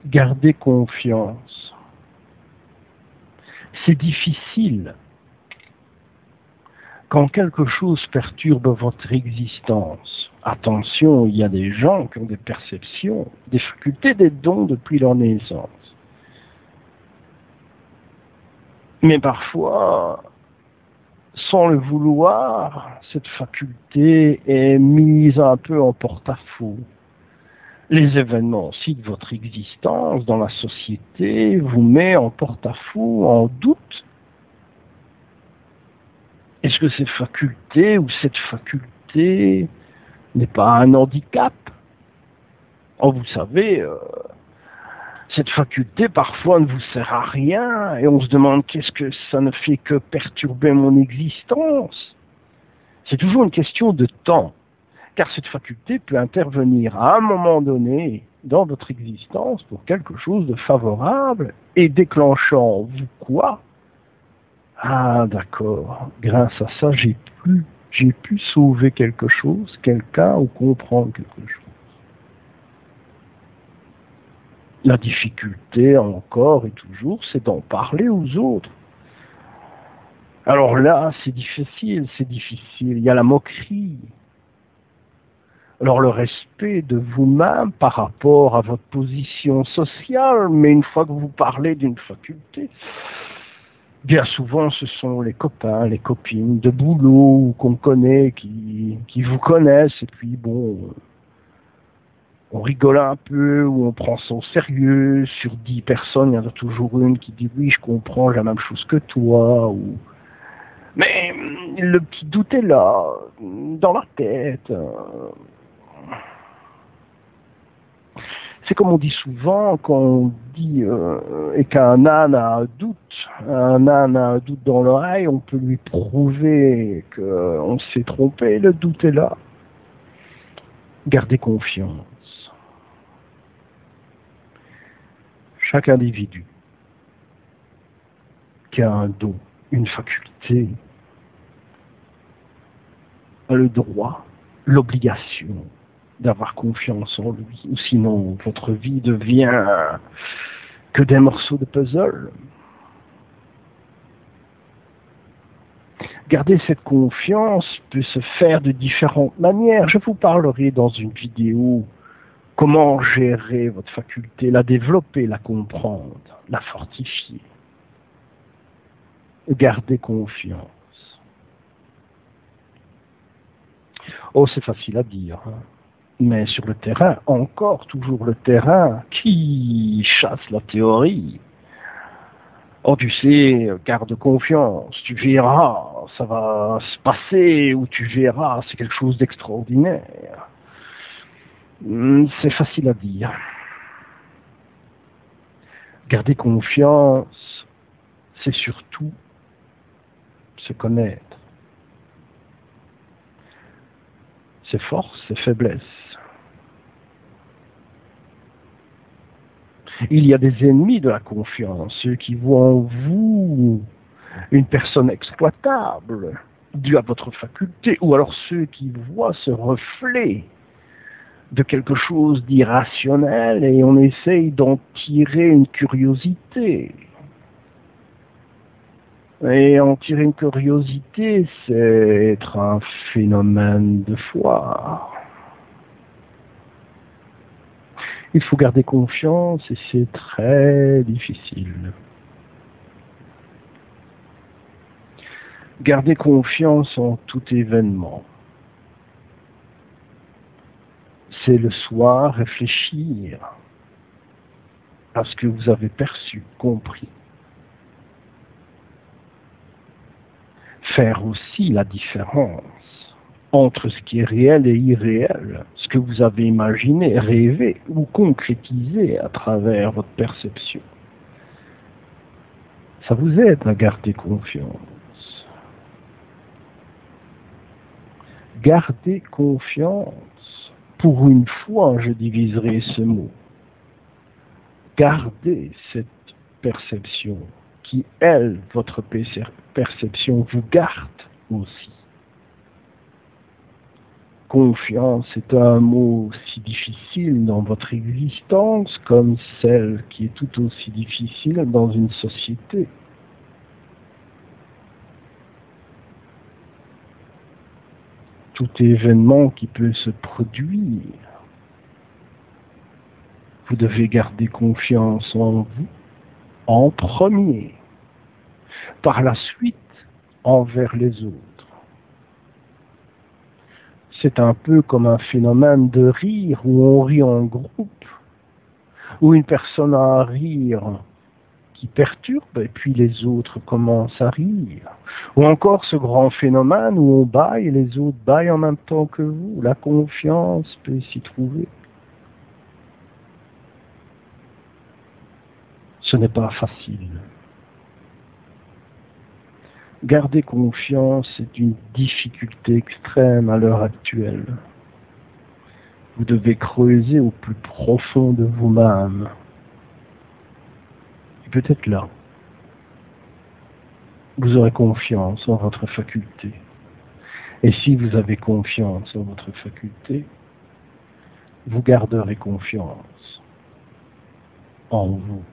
Gardez confiance. C'est difficile quand quelque chose perturbe votre existence. Attention, il y a des gens qui ont des perceptions, des facultés, des dons depuis leur naissance. Mais parfois, sans le vouloir, cette faculté est mise un peu en porte-à-faux. Les événements aussi de votre existence dans la société vous mettent en porte-à-faux, en doute. Est-ce que cette faculté n'est pas un handicap? Oh, vous savez, cette faculté parfois ne vous sert à rien et on se demande qu'est-ce que ça ne fait que perturber mon existence. C'est toujours une question de temps, car cette faculté peut intervenir à un moment donné dans votre existence pour quelque chose de favorable et déclenchant vous quoi? Ah d'accord, grâce à ça j'ai pu sauver quelque chose, quelqu'un ou comprendre quelque chose. La difficulté encore et toujours, c'est d'en parler aux autres. Alors là, c'est difficile. Il y a la moquerie. Alors le respect de vous-même par rapport à votre position sociale, mais une fois que vous parlez d'une faculté, bien souvent ce sont les copains, les copines de boulot qu'on connaît, qui vous connaissent, et puis bon, on rigole un peu, ou on prend ça au sérieux. Sur 10 personnes, il y en a toujours une qui dit oui, je comprends, j'ai la même chose que toi, ou... Mais le petit doute est là, dans la tête. C'est comme on dit souvent, quand on dit et qu'un âne a un doute dans l'oreille, on peut lui prouver qu'on s'est trompé, le doute est là. Gardez confiance. Chaque individu qui a un don, une faculté, a le droit, l'obligation d'avoir confiance en lui, ou sinon votre vie devient que des morceaux de puzzle. Garder cette confiance peut se faire de différentes manières. Je vous parlerai dans une vidéo comment gérer votre faculté, la développer, la comprendre, la fortifier. Gardez confiance. Oh, c'est facile à dire, hein. Mais sur le terrain, encore toujours le terrain qui chasse la théorie. Oh, tu sais, garde confiance, tu verras, ça va se passer, ou tu verras, c'est quelque chose d'extraordinaire. C'est facile à dire. Garder confiance, c'est surtout se connaître. Ses forces, ses faiblesses. Il y a des ennemis de la confiance, ceux qui voient en vous une personne exploitable, due à votre faculté, ou alors ceux qui voient ce reflet de quelque chose d'irrationnel et on essaye d'en tirer une curiosité. Et en tirer une curiosité, c'est être un phénomène de foire. Il faut garder confiance et c'est très difficile. Gardez confiance en tout événement. C'est le soir réfléchir à ce que vous avez perçu, compris. Faire aussi la différence entre ce qui est réel et irréel, ce que vous avez imaginé, rêvé ou concrétisé à travers votre perception. Ça vous aide à garder confiance. Gardez confiance. Pour une fois, je diviserai ce mot. Gardez cette perception qui, elle, votre perception, vous garde aussi. Confiance est un mot si difficile dans votre existence comme celle qui est tout aussi difficile dans une société. Tout événement qui peut se produire, vous devez garder confiance en vous en premier, par la suite envers les autres. C'est un peu comme un phénomène de rire où on rit en groupe, où une personne a un rire qui perturbe et puis les autres commencent à rire. Ou encore ce grand phénomène où on baille et les autres baillent en même temps que vous. La confiance peut s'y trouver. Ce n'est pas facile. Garder confiance est une difficulté extrême à l'heure actuelle. Vous devez creuser au plus profond de vous-même. Et peut-être là, vous aurez confiance en votre faculté. Et si vous avez confiance en votre faculté, vous garderez confiance en vous.